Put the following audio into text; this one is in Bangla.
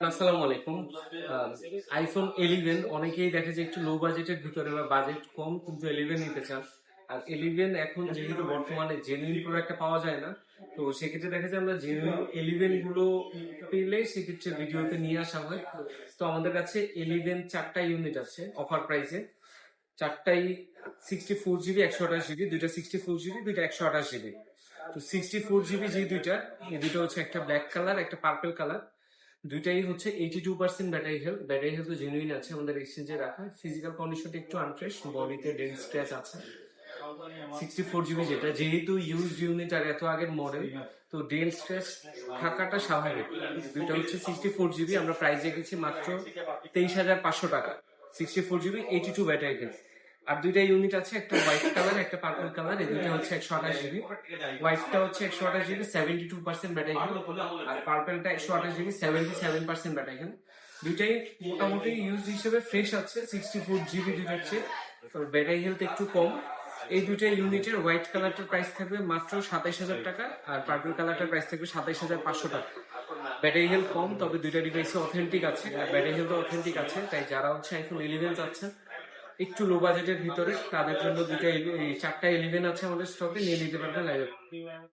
আসসালামু আলাইকুম। আইফোন 11 অনেকেই দেখে যে একটু লো বাজেটের ভিতরে বা বাজেট কম কিন্তু 11 নিতে চান। আর 11 এখন যেহেতু বর্তমানে জেনুইন প্রোডাক্টটা পাওয়া যায় না, তো সেক্ষেত্রে দেখা যায় আমরা জেনুইন 11 গুলো পেলে সেক্ষেত্রে ভিডিওতে নিয়ে আসা হয়। তো আমাদের কাছে 11 চারটা ইউনিট আছে অফার প্রাইসে। চারটাই 64 জিবি 128 জিবি, দুইটা 64 জিবি, দুইটা 128 জিবি। তো 64 জিবি যে দুইটা, এই দুইটা হচ্ছে একটা ব্ল্যাক কালার, একটা পার্পল কালার। দুইটাই হচ্ছে 82% battery health. Battery health genuine আছে, আমাদের এক্সচেঞ্জে রাখা। ফিজিক্যাল কন্ডিশনটা একটু আনফ্রেশ, বডিতে ডেন্ট স্ক্র্যাচ আছে। 64 জিবি যেটা, যেহেতু ইউজ ইউনিট আর এত আগের মডেল, তো ডেন্ট স্ক্র্যাচ থাকাটা স্বাভাবিক। দুইটা হচ্ছে 64 জিবি, আমরা প্রাইস রেখেছি মাত্র 23,500 টাকা। 64 জিবি 82 ব্যাটারি হেলথ। আর দুইটা ইউনিট আছে, একটা হোয়াইট কালার, একটা পার্পল কালার। এই দুইটা হচ্ছে 128 জিবি। হোয়াইটটা হচ্ছে 128 জিবি 72% ব্যাটারি হেলথ, আর পার্পলটা 128 জিবি 77% ব্যাটারি হেলথ। দুইটাই মোটামুটি ইউজ হিসেবে ফ্রেশ আছে। 64 জিবি দুইটার চেয়ে ব্যাটারি হেলথ একটু কম। এই দুইটা ইউনিটের হোয়াইট কালারটার প্রাইস থাকবে মাত্র 27,000 টাকা, আর পার্পল কালারটার প্রাইস থাকবে 27,500 টাকা। ব্যাটারি হেলথ কম, তবে দুইটা ডিভাইসে অথেন্টিক আছে, আর ব্যাটারি হেলথ অথেন্টিক আছে। তাই যারা হচ্ছে আইফোন 11 চাচ্ছেন একটু লো বাজেটের ভিতরে, তাদের জন্য দুইটা এই চারটা 11 আছে আমাদের স্টকে, নিয়ে নিতে পারবেন।